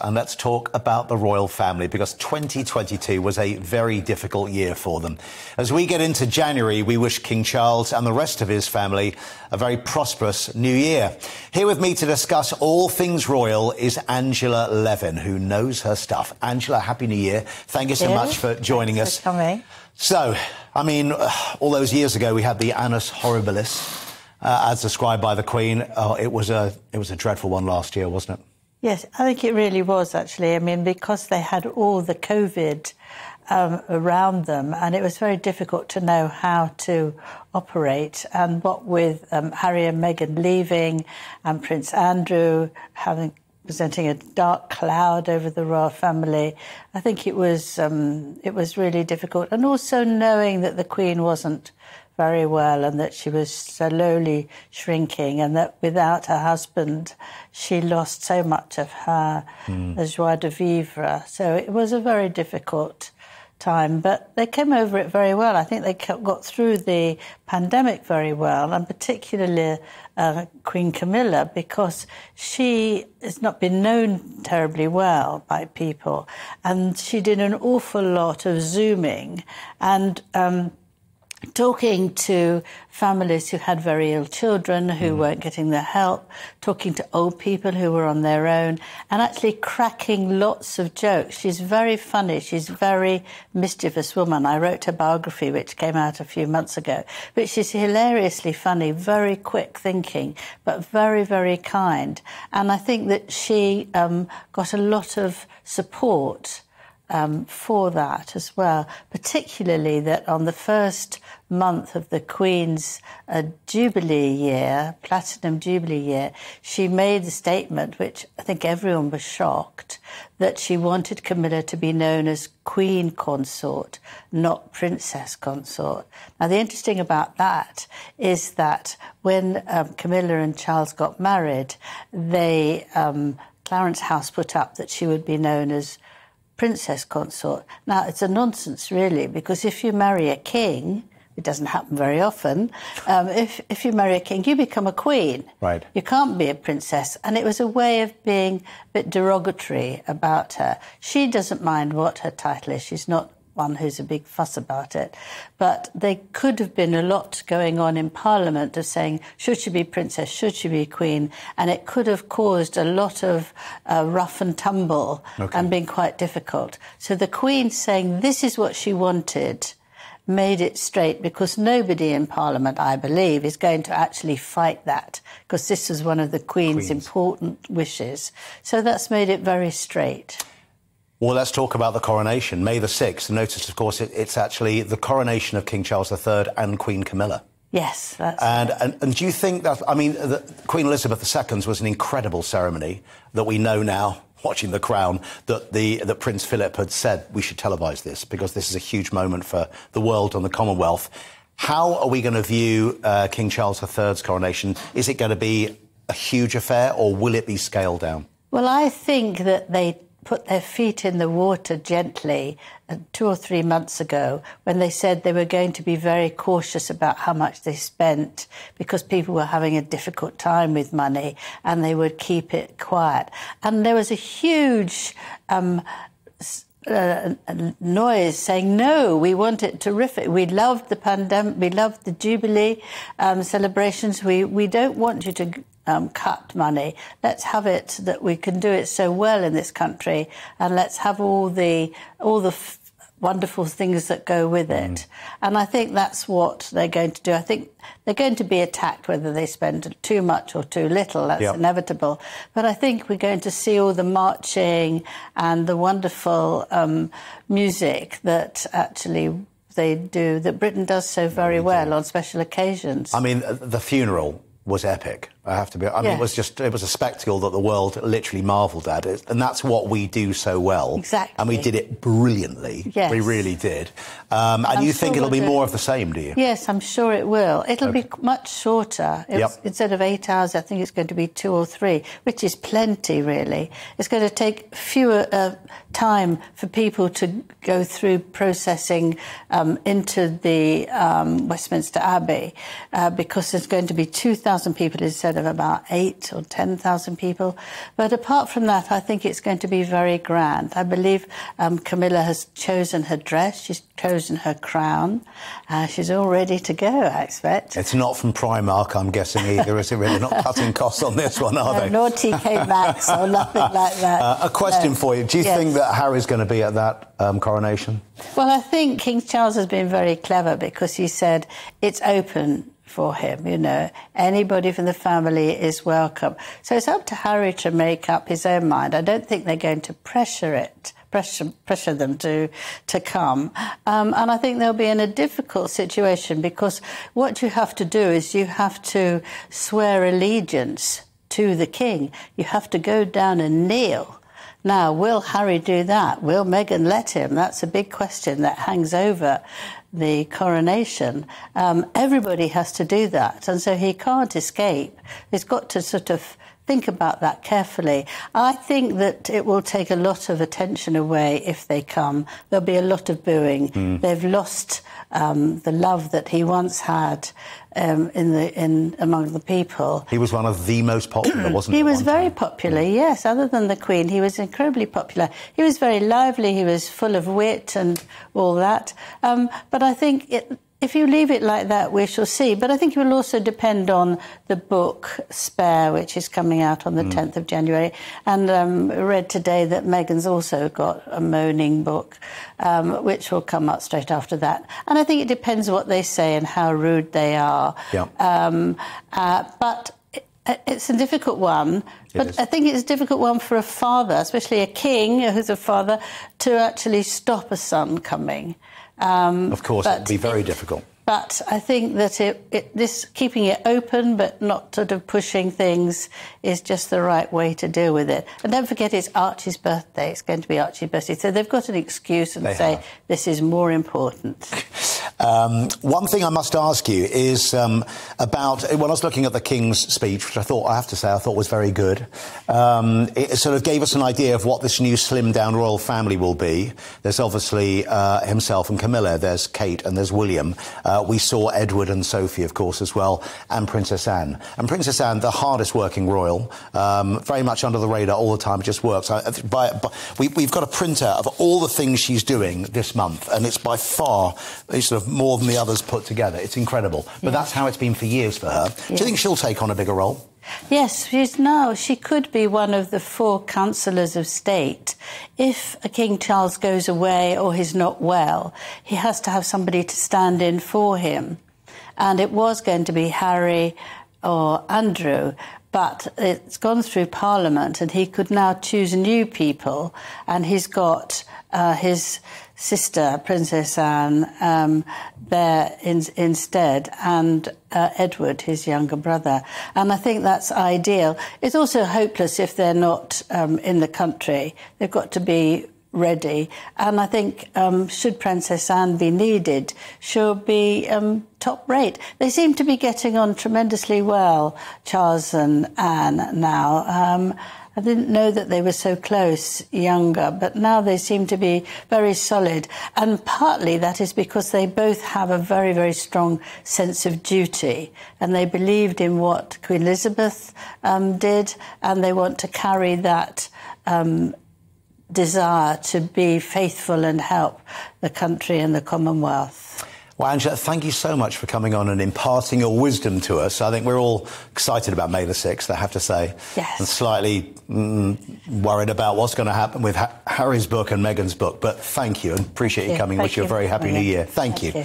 And let's talk about the royal family, because 2022 was a very difficult year for them. As we get into January, we wish King Charles and the rest of his family a very prosperous new year. Here with me to discuss all things royal is Angela Levin, who knows her stuff. Angela, Happy New Year. Thank you so much for joining us. Thanks for coming. So, I mean, all those years ago, we had the Annus Horribilis, as described by the Queen. Oh, it was a dreadful one last year, wasn't it? Yes, I think it really was, actually. I mean, because they had all the COVID around them, and it was very difficult to know how to operate. And what with Harry and Meghan leaving and Prince Andrew presenting a dark cloud over the royal family, I think it was really difficult. And also knowing that the Queen wasn't very well and that she was slowly shrinking, and that without her husband she lost so much of her joie de vivre. So it was a very difficult time, but they came over it very well. I think they got through the pandemic very well, and particularly Queen Camilla, because she has not been known terribly well by people, and she did an awful lot of Zooming and talking to families who had very ill children who weren't getting their help, talking to old people who were on their own, and actually cracking lots of jokes. She's very funny. She's a very mischievous woman. I wrote her biography, which came out a few months ago. But she's hilariously funny, very quick thinking, but very, very kind. And I think that she got a lot of support for that as well, particularly that on the first month of the Queen's Jubilee year, Platinum Jubilee year, she made the statement, which I think everyone was shocked, that she wanted Camilla to be known as Queen Consort, not Princess Consort. Now, the interesting about that is that when Camilla and Charles got married, Clarence House put up that she would be known as Princess Consort. Now, it's a nonsense, really, because if you marry a king, it doesn't happen very often, if you marry a king, you become a queen. Right. You can't be a princess. And it was a way of being a bit derogatory about her. She doesn't mind what her title is. She's not one who's a big fuss about it. But there could have been a lot going on in Parliament of saying, should she be princess, should she be queen? And it could have caused a lot of rough and tumble and been quite difficult. So the Queen saying this is what she wanted made it straight, because nobody in Parliament, I believe, is going to actually fight that, because this was one of the Queen's important wishes. So that's made it very straight. Well, let's talk about the coronation. May the 6th. Notice, of course, it's actually the coronation of King Charles III and Queen Camilla. Yes, that's and do you think that, I mean, Queen Elizabeth II's was an incredible ceremony that we know now, watching The Crown, that Prince Philip had said we should televise this because this is a huge moment for the world and the Commonwealth. How are we going to view King Charles III's coronation? Is it going to be a huge affair, or will it be scaled down? Well, I think that they put their feet in the water gently 2 or 3 months ago when they said they were going to be very cautious about how much they spent because people were having a difficult time with money, and they would keep it quiet. And there was a huge noise saying, no, we want it terrific. We loved the pandemic, we loved the Jubilee celebrations. We don't want you to cut money. Let's have it that we can do it so well in this country, and let's have all the wonderful things that go with it. And I think that's what they're going to do. I think they're going to be attacked whether they spend too much or too little. That's inevitable. But I think we're going to see all the marching and the wonderful music that actually they do, that Britain does so very well on special occasions. I mean, the funeral was epic. I have to be. I mean, it was a spectacle that the world literally marvelled at, and that's what we do so well. Exactly. And we did it brilliantly. Yes. We really did. And you think it'll be more of the same, do you? Yes, I'm sure it will. It'll be much shorter. Instead of 8 hours, I think it's going to be 2 or 3, which is plenty, really. It's going to take fewer time for people to go through processing into the Westminster Abbey, because there's going to be 2,000 people instead said, of about 8,000 or 10,000 people. But apart from that, I think it's going to be very grand. I believe Camilla has chosen her dress, she's chosen her crown. She's all ready to go, I expect. It's not from Primark, I'm guessing, either, is it really? Not cutting costs on this one, are they? Nor TK Maxx or nothing like that. A question for you. Do you think that Harry's going to be at that coronation? Well, I think King Charles has been very clever because he said it's open for him, you know. Anybody from the family is welcome. So it's up to Harry to make up his own mind. I don't think they're going to pressure them to come. And I think they'll be in a difficult situation because what you have to do is you have to swear allegiance to the king. You have to go down and kneel. Now, will Harry do that? Will Meghan let him? That's a big question that hangs over the coronation. Everybody has to do that, and so he can't escape. He's got to sort of think about that carefully. I think that it will take a lot of attention away if they come. There'll be a lot of booing. They've lost the love that he once had among the people. He was one of the most popular, wasn't he? He was very popular, yes. Other than the Queen, he was incredibly popular. He was very lively, he was full of wit and all that. But I think if you leave it like that, we shall see. But I think it will also depend on the book Spare, which is coming out on the 10th of January. And read today that Meghan's also got a moaning book, which will come out straight after that. And I think it depends what they say and how rude they are. Yeah. But it's a difficult one. But I think it's a difficult one for a father, especially a king who's a father, to actually stop a son coming. Of course, it would be very difficult. But I think that this keeping it open but not sort of pushing things is just the right way to deal with it. And don't forget, it's Archie's birthday. It's going to be Archie's birthday. So they've got an excuse and say this is more important. One thing I must ask you is about, when I was looking at the King's speech, which I have to say, was very good. It sort of gave us an idea of what this new slimmed-down royal family will be. There's obviously himself and Camilla. There's Kate and there's William. We saw Edward and Sophie, of course, as well, and Princess Anne. And Princess Anne, the hardest-working royal, very much under the radar all the time. It just works. We've got a printout of all the things she's doing this month, and it's by far sort of more than the others put together. It's incredible. But that's how it's been for years for her. Do you think she'll take on a bigger role? Yes, she could be one of the 4 councillors of state. If King Charles goes away or he's not well, he has to have somebody to stand in for him. And it was going to be Harry or Andrew, but it's gone through Parliament and he could now choose new people, and he's got his sister, Princess Anne, there instead, and Edward, his younger brother. And I think that's ideal. It's also hopeless if they're not in the country. They've got to be ready. And I think should Princess Anne be needed, she'll be top rate. They seem to be getting on tremendously well, Charles and Anne, now. I didn't know that they were so close, younger, but now they seem to be very solid. And partly that is because they both have a very, very strong sense of duty. And they believed in what Queen Elizabeth did, and they want to carry that desire to be faithful and help the country and the Commonwealth. Well, Angela, thank you so much for coming on and imparting your wisdom to us. I think we're all excited about May the 6th, I have to say. Yes. And slightly worried about what's going to happen with Harry's book and Meghan's book. But thank you and appreciate you coming. Wish you a very happy New Year. Thank you.